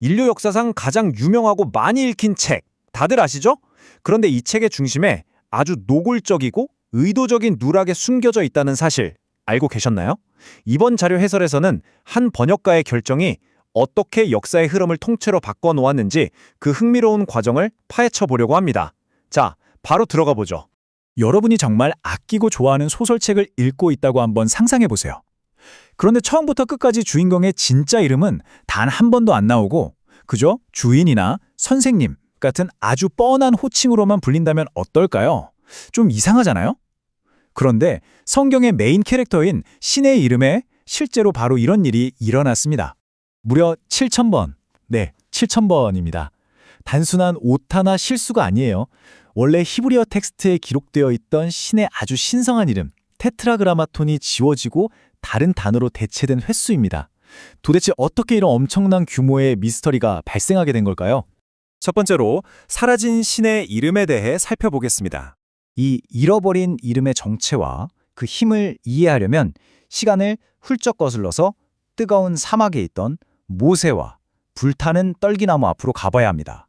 인류 역사상 가장 유명하고 많이 읽힌 책, 다들 아시죠? 그런데 이 책의 중심에 아주 노골적이고 의도적인 누락에 숨겨져 있다는 사실 알고 계셨나요? 이번 자료 해설에서는 한 번역가의 결정이 어떻게 역사의 흐름을 통째로 바꿔놓았는지 그 흥미로운 과정을 파헤쳐 보려고 합니다. 자, 바로 들어가 보죠. 여러분이 정말 아끼고 좋아하는 소설책을 읽고 있다고 한번 상상해 보세요. 그런데 처음부터 끝까지 주인공의 진짜 이름은 단 한 번도 안 나오고 그저 주인이나 선생님 같은 아주 뻔한 호칭으로만 불린다면 어떨까요? 좀 이상하잖아요? 그런데 성경의 메인 캐릭터인 신의 이름에 실제로 바로 이런 일이 일어났습니다. 무려 7,000번. 네, 7,000번입니다. 단순한 오타나 실수가 아니에요. 원래 히브리어 텍스트에 기록되어 있던 신의 아주 신성한 이름, 테트라그라마톤이 지워지고 다른 단어로 대체된 횟수입니다. 도대체 어떻게 이런 엄청난 규모의 미스터리가 발생하게 된 걸까요? 첫 번째로 사라진 신의 이름에 대해 살펴보겠습니다. 이 잃어버린 이름의 정체와 그 힘을 이해하려면 시간을 훌쩍 거슬러서 뜨거운 사막에 있던 모세와 불타는 떨기나무 앞으로 가봐야 합니다.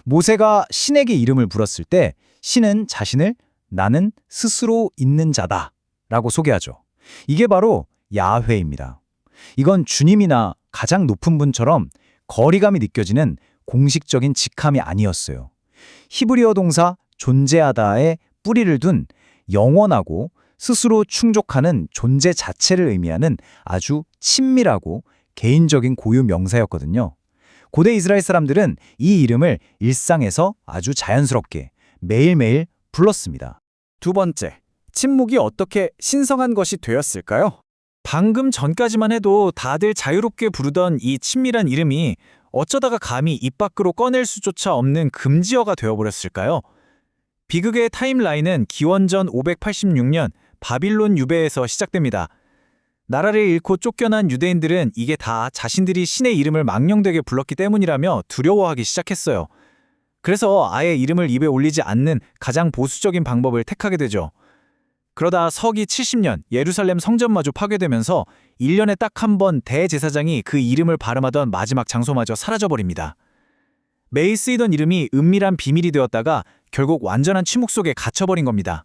모세가 신에게 이름을 불었을 때 신은 자신을 나는 스스로 있는 자다 라고 소개하죠. 이게 바로 야훼입니다. 이건 주님이나 가장 높은 분처럼 거리감이 느껴지는 공식적인 직함이 아니었어요. 히브리어 동사 존재하다에 뿌리를 둔 영원하고 스스로 충족하는 존재 자체를 의미하는 아주 친밀하고 개인적인 고유 명사였거든요. 고대 이스라엘 사람들은 이 이름을 일상에서 아주 자연스럽게 매일매일 불렀습니다. 두 번째, 침묵이 어떻게 신성한 것이 되었을까요? 방금 전까지만 해도 다들 자유롭게 부르던 이 친밀한 이름이 어쩌다가 감히 입 밖으로 꺼낼 수조차 없는 금지어가 되어버렸을까요? 비극의 타임라인은 기원전 586년 바빌론 유배에서 시작됩니다. 나라를 잃고 쫓겨난 유대인들은 이게 다 자신들이 신의 이름을 망령되게 불렀기 때문이라며 두려워하기 시작했어요. 그래서 아예 이름을 입에 올리지 않는 가장 보수적인 방법을 택하게 되죠. 그러다 서기 70년 예루살렘 성전마저 파괴되면서 1년에 딱 한 번 대제사장이 그 이름을 발음하던 마지막 장소마저 사라져버립니다. 매일 쓰이던 이름이 은밀한 비밀이 되었다가 결국 완전한 침묵 속에 갇혀버린 겁니다.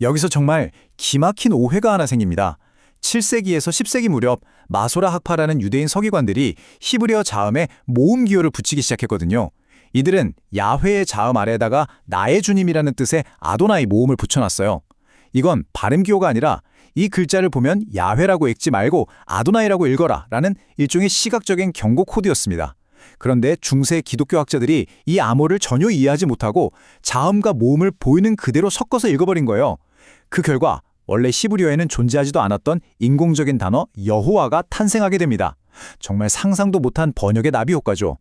여기서 정말 기막힌 오해가 하나 생깁니다. 7세기에서 10세기 무렵 마소라 학파라는 유대인 서기관들이 히브리어 자음에 모음 기호를 붙이기 시작했거든요. 이들은 야훼의 자음 아래에다가 나의 주님이라는 뜻의 아도나이 모음을 붙여놨어요. 이건 발음 기호가 아니라 이 글자를 보면 야훼라고 읽지 말고 아도나이라고 읽어라 라는 일종의 시각적인 경고 코드였습니다. 그런데 중세 기독교 학자들이 이 암호를 전혀 이해하지 못하고 자음과 모음을 보이는 그대로 섞어서 읽어버린 거예요. 그 결과 원래 히브리어에는 존재하지도 않았던 인공적인 단어 여호와가 탄생하게 됩니다. 정말 상상도 못한 번역의 나비 효과죠.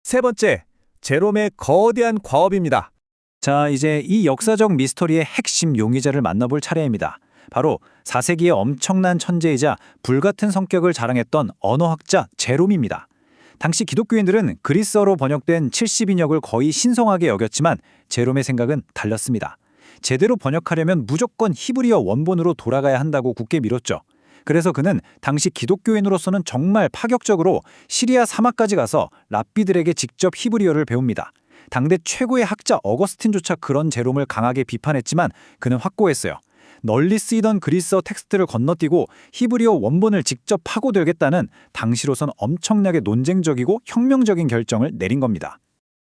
세 번째, 제롬의 거대한 과업입니다. 자, 이제 이 역사적 미스터리의 핵심 용의자를 만나볼 차례입니다. 바로 4세기의 엄청난 천재이자 불같은 성격을 자랑했던 언어학자 제롬입니다. 당시 기독교인들은 그리스어로 번역된 70인역을 거의 신성하게 여겼지만 제롬의 생각은 달랐습니다. 제대로 번역하려면 무조건 히브리어 원본으로 돌아가야 한다고 굳게 밀었죠. 그래서 그는 당시 기독교인으로서는 정말 파격적으로 시리아 사막까지 가서 랍비들에게 직접 히브리어를 배웁니다. 당대 최고의 학자 어거스틴조차 그런 제롬을 강하게 비판했지만 그는 확고했어요. 널리 쓰이던 그리스어 텍스트를 건너뛰고 히브리어 원본을 직접 파고들겠다는 당시로선 엄청나게 논쟁적이고 혁명적인 결정을 내린 겁니다.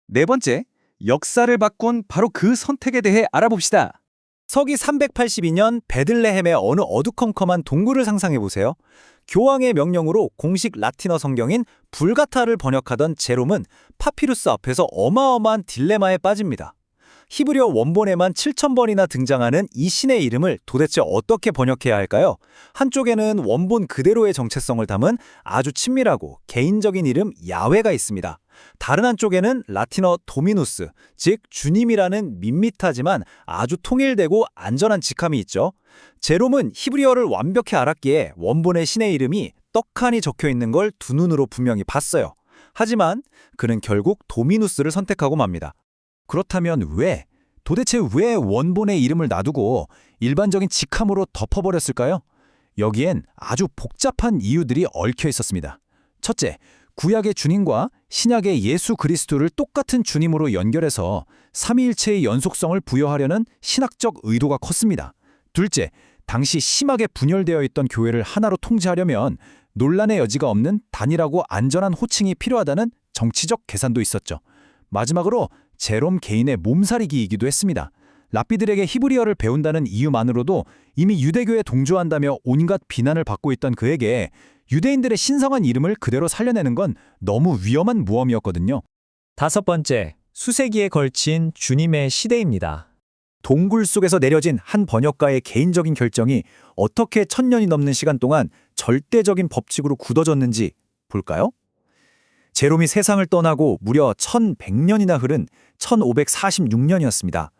네 번째, 역사를 바꾼 바로 그 선택에 대해 알아봅시다. 서기 382년 베들레헴의 어느 어두컴컴한 동굴을 상상해보세요. 교황의 명령으로 공식 라틴어 성경인 불가타를 번역하던 제롬은 파피루스 앞에서 어마어마한 딜레마에 빠집니다. 히브리어 원본에만 7,000번이나 등장하는 이 신의 이름을 도대체 어떻게 번역해야 할까요? 한쪽에는 원본 그대로의 정체성을 담은 아주 친밀하고 개인적인 이름 야훼가 있습니다. 다른 한쪽에는 라틴어 도미누스, 즉 주님이라는 밋밋하지만 아주 통일되고 안전한 직함이 있죠. 제롬은 히브리어를 완벽히 알았기에 원본의 신의 이름이 떡하니 적혀있는 걸 두 눈으로 분명히 봤어요. 하지만 그는 결국 도미누스를 선택하고 맙니다. 그렇다면 도대체 왜 원본의 이름을 놔두고 일반적인 직함으로 덮어버렸을까요? 여기엔 아주 복잡한 이유들이 얽혀 있었습니다. 첫째, 구약의 주님과 신약의 예수 그리스도를 똑같은 주님으로 연결해서 삼위일체의 연속성을 부여하려는 신학적 의도가 컸습니다. 둘째, 당시 심하게 분열되어 있던 교회를 하나로 통제하려면 논란의 여지가 없는 단일하고 안전한 호칭이 필요하다는 정치적 계산도 있었죠. 마지막으로 제롬 개인의 몸살이기이기도 했습니다. 랍비들에게 히브리어를 배운다는 이유만으로도 이미 유대교에 동조한다며 온갖 비난을 받고 있던 그에게 유대인들의 신성한 이름을 그대로 살려내는 건 너무 위험한 모험이었거든요. 다섯 번째, 수세기에 걸친 주님의 시대입니다. 동굴 속에서 내려진 한 번역가의 개인적인 결정이 어떻게 1000년이 넘는 시간 동안 절대적인 법칙으로 굳어졌는지 볼까요? 제롬이 세상을 떠나고 무려 1100년이나 흐른 1546년이었습니다.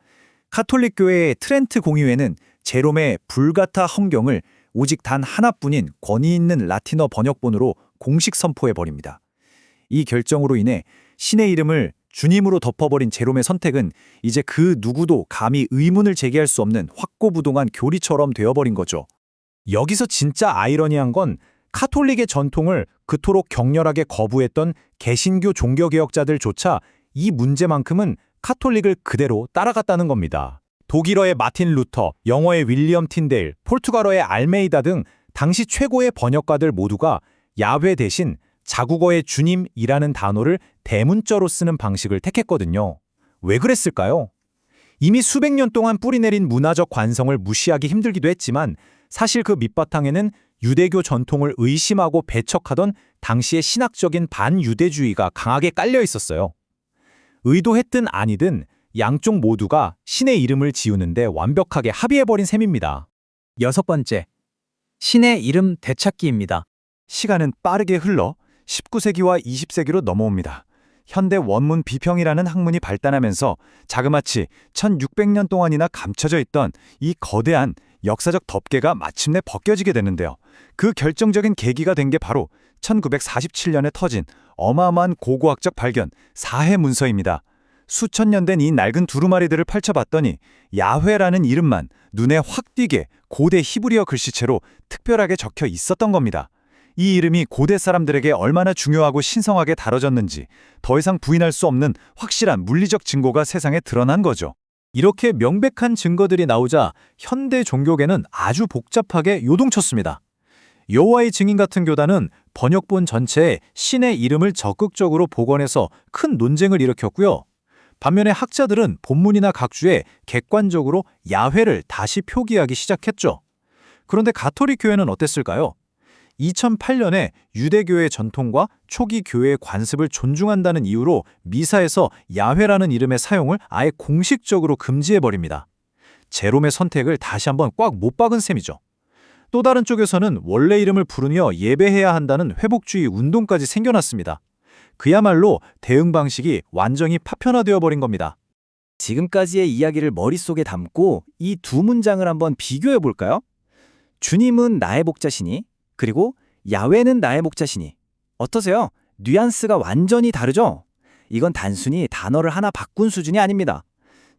카톨릭 교회의 트렌트 공의회는 제롬의 불가타 헌경을 오직 단 하나뿐인 권위 있는 라틴어 번역본으로 공식 선포해버립니다. 이 결정으로 인해 신의 이름을 주님으로 덮어버린 제롬의 선택은 이제 그 누구도 감히 의문을 제기할 수 없는 확고부동한 교리처럼 되어버린 거죠. 여기서 진짜 아이러니한 건 카톨릭의 전통을 그토록 격렬하게 거부했던 개신교 종교개혁자들조차 이 문제만큼은 카톨릭을 그대로 따라갔다는 겁니다. 독일어의 마틴 루터, 영어의 윌리엄 틴데일, 포르투갈어의 알메이다 등 당시 최고의 번역가들 모두가 야훼 대신 자국어의 주님이라는 단어를 대문자로 쓰는 방식을 택했거든요. 왜 그랬을까요? 이미 수백 년 동안 뿌리내린 문화적 관성을 무시하기 힘들기도 했지만 사실 그 밑바탕에는 유대교 전통을 의심하고 배척하던 당시의 신학적인 반유대주의가 강하게 깔려 있었어요. 의도했든 아니든 양쪽 모두가 신의 이름을 지우는데 완벽하게 합의해버린 셈입니다. 여섯 번째, 신의 이름 되찾기입니다. 시간은 빠르게 흘러 19세기와 20세기로 넘어옵니다. 현대 원문 비평이라는 학문이 발달하면서 자그마치 1600년 동안이나 감춰져 있던 이 거대한 역사적 덮개가 마침내 벗겨지게 되는데요. 그 결정적인 계기가 된 게 바로 1947년에 터진 어마어마한 고고학적 발견, 사해 문서입니다. 수천 년 된 이 낡은 두루마리들을 펼쳐봤더니 야훼라는 이름만 눈에 확 띄게 고대 히브리어 글씨체로 특별하게 적혀 있었던 겁니다. 이 이름이 고대 사람들에게 얼마나 중요하고 신성하게 다뤄졌는지 더 이상 부인할 수 없는 확실한 물리적 증거가 세상에 드러난 거죠. 이렇게 명백한 증거들이 나오자 현대 종교계는 아주 복잡하게 요동쳤습니다. 여호와의 증인 같은 교단은 번역본 전체에 신의 이름을 적극적으로 복원해서 큰 논쟁을 일으켰고요. 반면에 학자들은 본문이나 각주에 객관적으로 야훼를 다시 표기하기 시작했죠. 그런데 가톨릭 교회는 어땠을까요? 2008년에 유대교의 전통과 초기 교회의 관습을 존중한다는 이유로 미사에서 야훼라는 이름의 사용을 아예 공식적으로 금지해버립니다. 제롬의 선택을 다시 한번 꽉 못 박은 셈이죠. 또 다른 쪽에서는 원래 이름을 부르며 예배해야 한다는 회복주의 운동까지 생겨났습니다. 그야말로 대응 방식이 완전히 파편화되어 버린 겁니다. 지금까지의 이야기를 머릿속에 담고 이 두 문장을 한번 비교해 볼까요? 주님은 나의 목자시니, 그리고 야훼는 나의 목자시니. 어떠세요? 뉘앙스가 완전히 다르죠? 이건 단순히 단어를 하나 바꾼 수준이 아닙니다.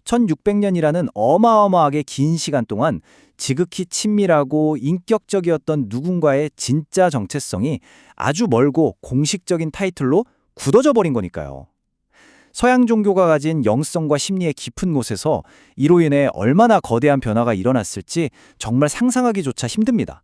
1600년이라는 어마어마하게 긴 시간 동안 지극히 친밀하고 인격적이었던 누군가의 진짜 정체성이 아주 멀고 공식적인 타이틀로 굳어져 버린 거니까요. 서양 종교가 가진 영성과 심리의 깊은 곳에서 이로 인해 얼마나 거대한 변화가 일어났을지 정말 상상하기조차 힘듭니다.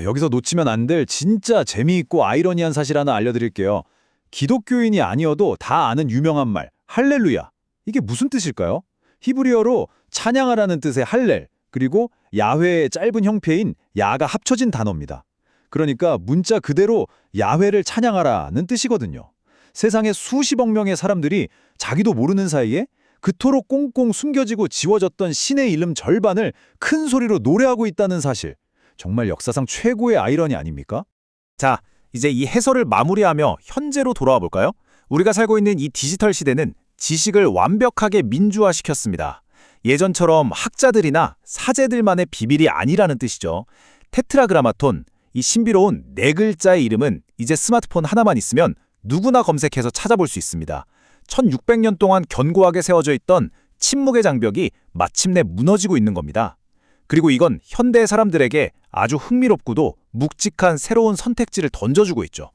여기서 놓치면 안 될 진짜 재미있고 아이러니한 사실 하나 알려드릴게요. 기독교인이 아니어도 다 아는 유명한 말, 할렐루야. 이게 무슨 뜻일까요? 히브리어로 찬양하라는 뜻의 할렐, 그리고 야훼의 짧은 형태인 야가 합쳐진 단어입니다. 그러니까 문자 그대로 야훼를 찬양하라는 뜻이거든요. 세상에 수십억 명의 사람들이 자기도 모르는 사이에 그토록 꽁꽁 숨겨지고 지워졌던 신의 이름 절반을 큰 소리로 노래하고 있다는 사실. 정말 역사상 최고의 아이러니 아닙니까? 자, 이제 이 해설을 마무리하며 현재로 돌아와 볼까요? 우리가 살고 있는 이 디지털 시대는 지식을 완벽하게 민주화시켰습니다. 예전처럼 학자들이나 사제들만의 비밀이 아니라는 뜻이죠. 테트라그라마톤, 이 신비로운 네 글자의 이름은 이제 스마트폰 하나만 있으면 누구나 검색해서 찾아볼 수 있습니다. 1600년 동안 견고하게 세워져 있던 침묵의 장벽이 마침내 무너지고 있는 겁니다. 그리고 이건 현대 사람들에게 아주 흥미롭고도 묵직한 새로운 선택지를 던져주고 있죠.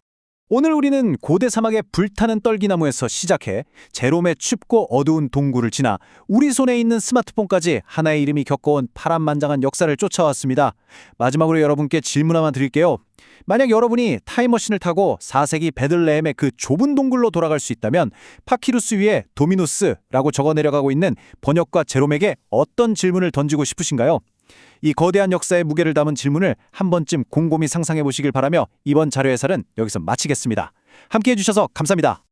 오늘 우리는 고대 사막의 불타는 떨기나무에서 시작해 제롬의 춥고 어두운 동굴을 지나 우리 손에 있는 스마트폰까지 하나의 이름이 겪어온 파란만장한 역사를 쫓아왔습니다. 마지막으로 여러분께 질문 하나 드릴게요. 만약 여러분이 타임머신을 타고 4세기 베들레헴의 그 좁은 동굴로 돌아갈 수 있다면 파키루스 위에 도미누스라고 적어 내려가고 있는 번역가 제롬에게 어떤 질문을 던지고 싶으신가요? 이 거대한 역사의 무게를 담은 질문을 한 번쯤 곰곰이 상상해 보시길 바라며 이번 자료 해설은 여기서 마치겠습니다. 함께해 주셔서 감사합니다.